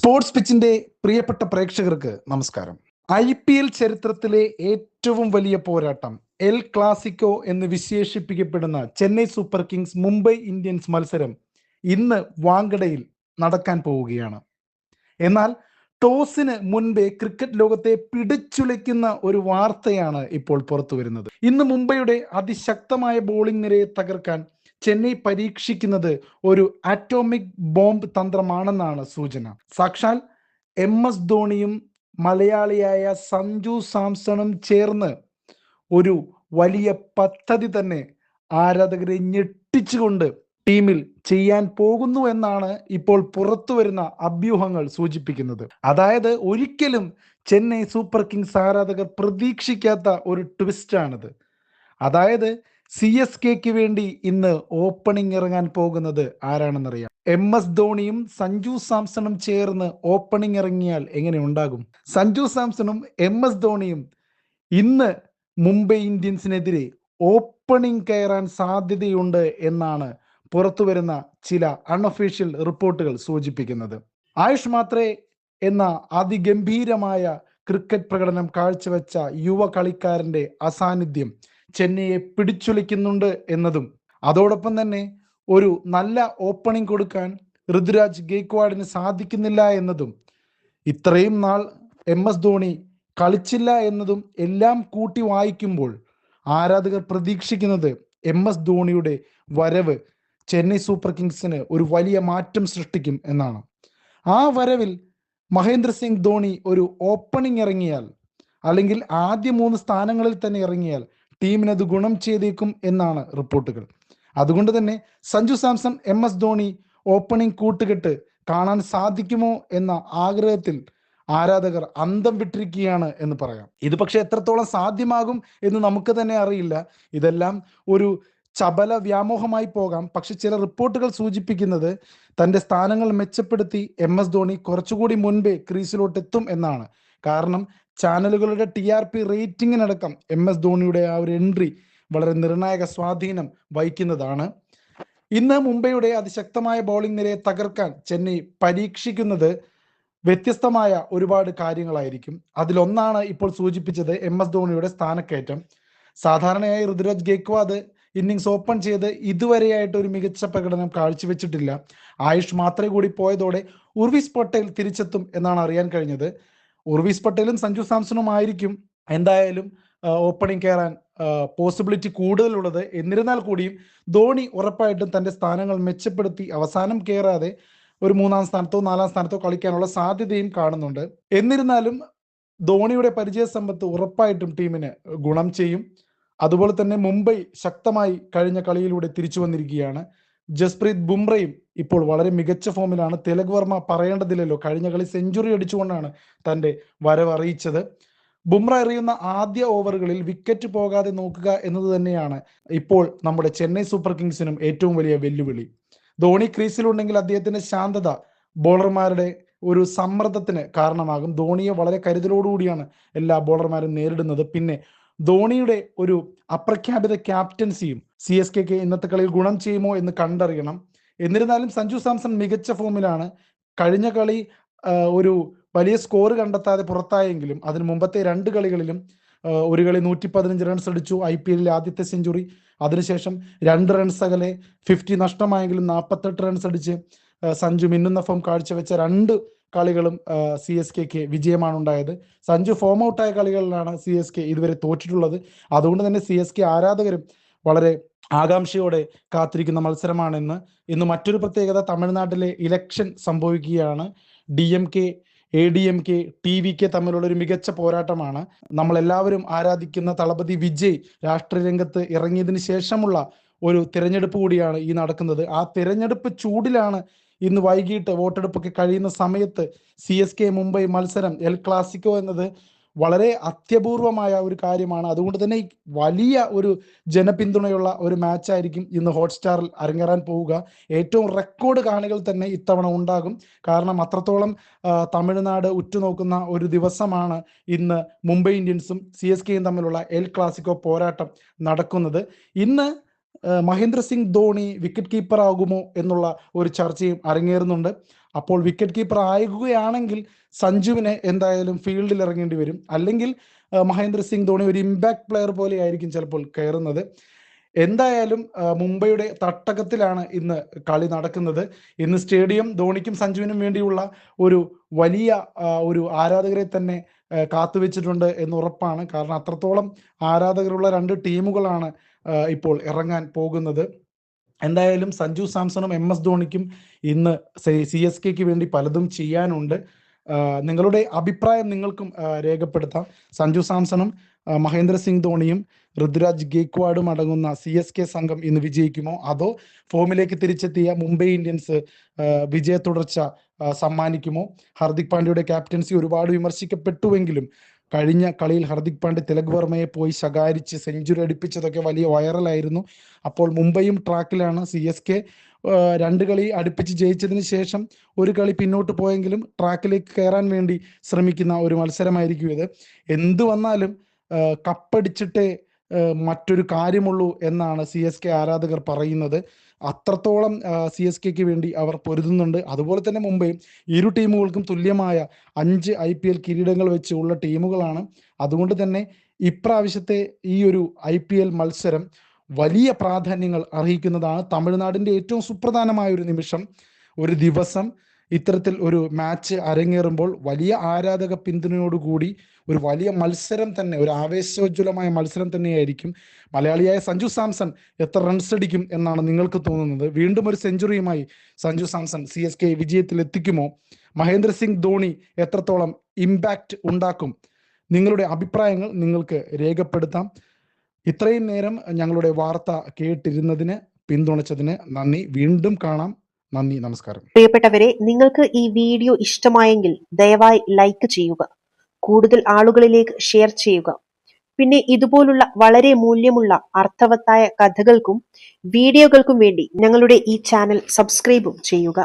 Sports പിച്ചിന്റെ പ്രിയപ്പെട്ട പ്രേക്ഷകർക്ക് നമസ്കാരം. IPL ചരിത്രത്തിലെ ഏറ്റവും വലിയ പോരാട്ടം എൽ ക്ലാസിക്കോ എന്ന് വിശേഷിപ്പിക്കപ്പെടുന്ന Chennai Super Kings Mumbai Indians മത്സരം ഇന്ന് വാങ്കഡയിൽ നടക്കാൻ പോവുകയാണ്. എന്നാൽ ടോസിന് മുൻപേ ക്രിക്കറ്റ് ലോകത്തെ പിടിച്ചുലയ്ക്കുന്ന ഒരു വാർത്തയാണ് ഇപ്പോൾ പുറത്തു വരുന്നത്. ഇന്ന് മുംബൈയുടെ അതിശക്തമായ ബോളിംഗ് നിരയെ തകർക്കാൻ ചെന്നൈ പരീക്ഷിക്കുന്നത് ഒരു ആറ്റോമിക് ബോംബ് തന്ത്രമാണെന്നാണ് സൂചന. സാക്ഷാൽ MS ധോണിയും മലയാളിയായ സഞ്ജു സാംസണും ചേർന്ന് ഒരു വലിയ പദ്ധതി തന്നെ ആരാധകരെ ഞെട്ടിച്ചുകൊണ്ട് ടീമിൽ ചെയ്യാൻ പോകുന്നു എന്നാണ് ഇപ്പോൾ പുറത്തു വരുന്ന അഭ്യൂഹങ്ങൾ സൂചിപ്പിക്കുന്നത്. അതായത് ഒരിക്കലും ചെന്നൈ സൂപ്പർ കിങ്സ് ആരാധകർ പ്രതീക്ഷിക്കാത്ത ഒരു ട്വിസ്റ്റാണിത്. അതായത് CSKക്ക് വേണ്ടി ഇന്ന് ഓപ്പണിംഗ് ഇറങ്ങാൻ പോകുന്നത് ആരാണെന്നറിയാം. MS ധോണിയും സഞ്ജു സാംസണും ചേർന്ന് ഓപ്പണിംഗ് ഇറങ്ങിയാൽ എങ്ങനെ ഉണ്ടാകും? സഞ്ജു സാംസണും MS ധോണിയും ഇന്ന് മുംബൈ ഇന്ത്യൻസിനെതിരെ ഓപ്പണിംഗ് കയറാൻ സാധ്യതയുണ്ട് എന്നാണ് പുറത്തു വരുന്ന ചില അൺഒഫീഷ്യൽ റിപ്പോർട്ടുകൾ സൂചിപ്പിക്കുന്നത്. ആയുഷ് മാത്രേ എന്ന അതിഗംഭീരമായ ക്രിക്കറ്റ് പ്രകടനം കാഴ്ചവെച്ച യുവ കളിക്കാരന്റെ അസാന്നിധ്യം ചെന്നൈയെ പിടിച്ചുലയ്ക്കുന്നുണ്ട് എന്നതും, അതോടൊപ്പം തന്നെ ഒരു നല്ല ഓപ്പണിംഗ് കൊടുക്കാൻ ഋതുരാജ് ഗെയ്ക്വാഡിന് സാധിക്കുന്നില്ല എന്നതും, ഇത്രയും നാൾ MS ധോണി കളിച്ചില്ല എന്നതും എല്ലാം കൂട്ടി വായിക്കുമ്പോൾ ആരാധകർ പ്രതീക്ഷിക്കുന്നത് MS ധോണിയുടെ വരവ് ചെന്നൈ സൂപ്പർ കിങ്സിന് ഒരു വലിയ മാറ്റം സൃഷ്ടിക്കും എന്നാണ്. ആ വരവിൽ മഹേന്ദ്ര സിംഗ് ധോണി ഒരു ഓപ്പണിംഗ് ഇറങ്ങിയാൽ, അല്ലെങ്കിൽ ആദ്യ 3 സ്ഥാനങ്ങളിൽ തന്നെ ഇറങ്ങിയാൽ ടീമിനത് ഗുണം ചെയ്തേക്കും എന്നാണ് റിപ്പോർട്ടുകൾ. അതുകൊണ്ട് തന്നെ സഞ്ജു സാംസൺ MS ധോണി ഓപ്പണിംഗ് കൂട്ടുകെട്ട് കാണാൻ സാധിക്കുമോ എന്ന ആഗ്രഹത്തിൽ ആരാധകർ അന്തം വിട്ടിരിക്കുകയാണ് എന്ന് പറയാം. ഇത് പക്ഷെ എത്രത്തോളം സാധ്യമാകും എന്ന് നമുക്ക് തന്നെ അറിയില്ല. ഇതെല്ലാം ഒരു ചപല വ്യാമോഹമായി പോകാം. പക്ഷെ ചില റിപ്പോർട്ടുകൾ സൂചിപ്പിക്കുന്നത് തൻ്റെ സ്ഥാനങ്ങൾ മെച്ചപ്പെടുത്തി MS ധോണി കുറച്ചുകൂടി മുൻപേ ക്രീസിലോട്ട് എത്തും എന്നാണ്. കാരണം ചാനലുകളുടെ TRP റേറ്റിംഗിനടക്കം MS ധോണിയുടെ ആ ഒരു എൻട്രി വളരെ നിർണായക സ്വാധീനം വഹിക്കുന്നതാണ്. ഇന്ന് മുംബൈയുടെ അതിശക്തമായ ബോളിംഗ് നിരയെ തകർക്കാൻ ചെന്നൈ പരീക്ഷിക്കുന്നത് വ്യത്യസ്തമായ ഒരുപാട് കാര്യങ്ങളായിരിക്കും. അതിലൊന്നാണ് ഇപ്പോൾ സൂചിപ്പിച്ചത് MS ധോണിയുടെ സ്ഥാനക്കയറ്റം. സാധാരണയായി ഋതുരാജ് ഗെയ്ക്വാദ് ഇന്നിങ്സ് ഓപ്പൺ ചെയ്ത് ഇതുവരെയായിട്ട് ഒരു മികച്ച പ്രകടനം കാഴ്ചവെച്ചിട്ടില്ല. ആയുഷ് മാത്രമേ കൂടി പോയതോടെ ഉർവീസ് പട്ടേൽ തിരിച്ചെത്തും എന്നാണ് അറിയാൻ കഴിഞ്ഞത്. ഉർവീസ് പട്ടേലും സഞ്ജു സാംസണും ആയിരിക്കും എന്തായാലും ഓപ്പണിംഗ് കയറാൻ പോസിബിലിറ്റി കൂടുതലുള്ളത്. എന്നിരുന്നാൽ കൂടിയും ധോണി ഉറപ്പായിട്ടും തൻ്റെ സ്ഥാനങ്ങൾ മെച്ചപ്പെടുത്തി അവസാനം കയറാതെ ഒരു 3-ാം സ്ഥാനത്തോ 4-ാം സ്ഥാനത്തോ കളിക്കാനുള്ള സാധ്യതയും കാണുന്നുണ്ട്. എന്നിരുന്നാലും ധോണിയുടെ പരിചയ സമ്പത്ത് ഉറപ്പായിട്ടും ടീമിന് ഗുണം ചെയ്യും. അതുപോലെ തന്നെ മുംബൈ ശക്തമായി കഴിഞ്ഞ കളിയിലൂടെ തിരിച്ചു വന്നിരിക്കുകയാണ്. ജസ്പ്രീത് ബുംറയും ഇപ്പോൾ വളരെ മികച്ച ഫോമിലാണ്. തിലക് വർമ്മ പറയേണ്ടതില്ലല്ലോ, കഴിഞ്ഞ കളി സെഞ്ചുറി അടിച്ചുകൊണ്ടാണ് തൻ്റെ വരവ് അറിയിച്ചത്. ബുംറ എറിയുന്ന ആദ്യ ഓവറുകളിൽ വിക്കറ്റ് പോകാതെ നോക്കുക എന്നത് തന്നെയാണ് ഇപ്പോൾ നമ്മുടെ ചെന്നൈ സൂപ്പർ കിങ്സിനും ഏറ്റവും വലിയ വെല്ലുവിളി. ധോണി ക്രീസിലുണ്ടെങ്കിൽ അദ്ദേഹത്തിന്റെ ശാന്തത ബോളർമാരുടെ ഒരു സമ്മർദ്ദത്തിന് കാരണമാകും. ധോണിയെ വളരെ കരുതലോടുകൂടിയാണ് എല്ലാ ബോളർമാരും നേരിടുന്നത്. പിന്നെ ധോണിയുടെ ഒരു അപ്രഖ്യാപിത ക്യാപ്റ്റൻസിയും CSKക്ക് ഇന്നത്തെ കളിയിൽ ഗുണം ചെയ്യുമോ എന്ന് കണ്ടറിയണം. എന്നിരുന്നാലും സഞ്ജു സാംസൺ മികച്ച ഫോമിലാണ്. കഴിഞ്ഞ കളി ഒരു വലിയ സ്കോർ കണ്ടെത്താതെ പുറത്തായെങ്കിലും അതിന് മുമ്പത്തെ 2 കളികളിലും ഒരു കളി 115 റൺസ് അടിച്ചു, IPL ആദ്യത്തെ സെഞ്ചുറി. അതിനുശേഷം 2 റൺസ് അകലെ 50 നഷ്ടമായെങ്കിലും 48 റൺസ് അടിച്ച് സഞ്ജു മിന്നുന്ന ഫോം കാഴ്ചവെച്ച 2 കളികളും CSKക്ക് വിജയമാണ് ഉണ്ടായത്. സഞ്ജു ഫോം ഔട്ടായ കളികളിലാണ് CSK ഇതുവരെ തോറ്റിട്ടുള്ളത്. അതുകൊണ്ട് തന്നെ CSK ആരാധകരും വളരെ ആകാംക്ഷയോടെ കാത്തിരിക്കുന്ന മത്സരമാണെന്ന്. ഇന്ന് മറ്റൊരു പ്രത്യേകത, തമിഴ്നാട്ടിലെ ഇലക്ഷൻ സംഭവിക്കുകയാണ്. DMK ADMK TVK തമ്മിലുള്ള ഒരു മികച്ച പോരാട്ടമാണ്. നമ്മളെല്ലാവരും ആരാധിക്കുന്ന തളപതി വിജയ് രാഷ്ട്രീയ രംഗത്ത് ഇറങ്ങിയതിന് ശേഷമുള്ള ഒരു തിരഞ്ഞെടുപ്പ് കൂടിയാണ് ഈ നടക്കുന്നത്. ആ തിരഞ്ഞെടുപ്പ് ചൂടിലാണ് ഇന്ന് വൈകിട്ട് വോട്ടെടുപ്പൊക്കെ കഴിയുന്ന സമയത്ത് CSK മുംബൈ മത്സരം എൽ ക്ലാസിക്കോ എന്നത് വളരെ അത്യപൂർവമായ ഒരു കാര്യമാണ്. അതുകൊണ്ട് തന്നെ വലിയ ഒരു ജനപിന്തുണയുള്ള ഒരു മാച്ചായിരിക്കും ഇന്ന് ഹോട്ട്സ്റ്റാറിൽ അരങ്ങേറാൻ പോവുക. ഏറ്റവും റെക്കോർഡ് കാണികൾ തന്നെ ഇത്തവണ ഉണ്ടാകും. കാരണം അത്രത്തോളം തമിഴ്നാട് ഉറ്റുനോക്കുന്ന ഒരു ദിവസമാണ് ഇന്ന് മുംബൈ ഇന്ത്യൻസും CSKയും തമ്മിലുള്ള എൽ ക്ലാസിക്കോ പോരാട്ടം നടക്കുന്നത്. ഇന്ന് മഹേന്ദ്ര സിംഗ് ധോണി വിക്കറ്റ് കീപ്പർ ആകുമോ എന്നുള്ള ഒരു ചർച്ചയും അരങ്ങേറുന്നുണ്ട്. അപ്പോൾ വിക്കറ്റ് കീപ്പർ ആകുകയാണെങ്കിൽ സഞ്ജുവിനെ എന്തായാലും ഫീൽഡിൽ ഇറങ്ങേണ്ടി വരും. അല്ലെങ്കിൽ മഹേന്ദ്ര സിംഗ് ധോണി ഒരു ഇമ്പാക്ട് പ്ലെയർ പോലെ ആയിരിക്കും ചിലപ്പോൾ കയറുന്നത്. എന്തായാലും മുംബൈയുടെ തട്ടകത്തിലാണ് ഇന്ന് കളി നടക്കുന്നത്. ഇന്ന് സ്റ്റേഡിയം ധോണിക്കും സഞ്ജുവിനും വേണ്ടിയുള്ള ഒരു വലിയ ഒരു ആരാധകരെ തന്നെ കാത്തുവെച്ചിട്ടുണ്ട് എന്ന് ഉറപ്പാണ്. കാരണം അത്രത്തോളം ആരാധകരുള്ള രണ്ട് ടീമുകളാണ് ഇപ്പോൾ ഇറങ്ങാൻ പോകുന്നത്. എന്തായാലും സഞ്ജു സാംസണും MS ധോണിക്കും ഇന്ന് CSKക്ക് വേണ്ടി പലതും ചെയ്യാനുണ്ട്. നിങ്ങളുടെ അഭിപ്രായം നിങ്ങൾക്കും രേഖപ്പെടുത്താം. സഞ്ജു സാംസണും മഹേന്ദ്ര സിംഗ് ധോണിയും ഋതുരാജ് ഗേക്വാഡും അടങ്ങുന്ന CSK സംഘം ഇന്ന് വിജയിക്കുമോ, അതോ ഫോമിലേക്ക് തിരിച്ചെത്തിയ മുംബൈ ഇന്ത്യൻസ് വിജയ തുടർച്ച സമ്മാനിക്കുമോ? ഹാർദിക് പാണ്ഡ്യയുടെ ക്യാപ്റ്റൻസി ഒരുപാട് വിമർശിക്കപ്പെട്ടുവെങ്കിലും കഴിഞ്ഞ കളിയിൽ ഹാർദിക് പാണ്ഡ്യ തിലക് വർമ്മയെ പോയി ശകാരിച്ച് സെഞ്ചുറി അടിപ്പിച്ചതൊക്കെ വലിയ വൈറലായിരുന്നു. അപ്പോൾ മുംബൈയും ട്രാക്കിലാണ്. CSK 2 കളി അടുപ്പിച്ച് ജയിച്ചതിന് ശേഷം ഒരു കളി പിന്നോട്ട് പോയെങ്കിലും ട്രാക്കിലേക്ക് കയറാൻ വേണ്ടി ശ്രമിക്കുന്ന ഒരു മത്സരമായിരിക്കും ഇത്. എന്തു വന്നാലും കപ്പടിച്ചിട്ടേ മറ്റൊരു കാര്യമുള്ളൂ എന്നാണ് CSK ആരാധകർ പറയുന്നത്. അത്രത്തോളം CSKക്ക് വേണ്ടി അവർ പൊരുതുന്നുണ്ട്. അതുപോലെ തന്നെ മുംബൈ, ഇരു ടീമുകൾക്കും തുല്യമായ 5 IPL കിരീടങ്ങൾ വെച്ച് ഉള്ള ടീമുകളാണ്. അതുകൊണ്ട് തന്നെ ഇപ്രാവശ്യത്തെ ഈ ഒരു IPL മത്സരം വലിയ പ്രാധാന്യങ്ങൾ അർഹിക്കുന്നതാണ്. തമിഴ്നാടിൻ്റെ ഏറ്റവും സുപ്രധാനമായ ഒരു നിമിഷം, ഒരു ദിവസം ഇത്തരത്തിൽ ഒരു മാച്ച് അരങ്ങേറുമ്പോൾ വലിയ ആരാധക പിന്തുണയോടുകൂടി ഒരു വലിയ മത്സരം തന്നെ, ഒരു ആവേശോജ്വലമായ മത്സരം തന്നെയായിരിക്കും. മലയാളിയായ സഞ്ജു സാംസൺ എത്ര റൺസ് അടിക്കും എന്നാണ് നിങ്ങൾക്ക് തോന്നുന്നത്? വീണ്ടും ഒരു സെഞ്ചുറിയുമായി സഞ്ജു സാംസൺ CSK വിജയത്തിൽ എത്തിക്കുമോ? മഹേന്ദ്ര സിംഗ് ധോണി എത്രത്തോളം ഇമ്പാക്റ്റ് ഉണ്ടാക്കും? നിങ്ങളുടെ അഭിപ്രായങ്ങൾ നിങ്ങൾക്ക് രേഖപ്പെടുത്താം. ഇത്രയും നേരം ഞങ്ങളുടെ വാർത്ത കേട്ടിരുന്നതിന്, പിന്തുണച്ചതിന് നന്ദി. വീണ്ടും കാണാം. നന്ദി, നമസ്കാരം. പ്രിയപ്പെട്ടവരെ, നിങ്ങൾക്ക് ഈ വീഡിയോ ഇഷ്ടമായെങ്കിൽ ദയവായി ലൈക്ക് ചെയ്യുക, കൂടുതൽ ആളുകളിലേക്ക് ഷെയർ ചെയ്യുക. പിന്നെ ഇതുപോലുള്ള വളരെ മൂല്യമുള്ള അർത്ഥവത്തായ കഥകൾക്കും വീഡിയോകൾക്കും വേണ്ടി ഞങ്ങളുടെ ഈ ചാനൽ സബ്സ്ക്രൈബും ചെയ്യുക.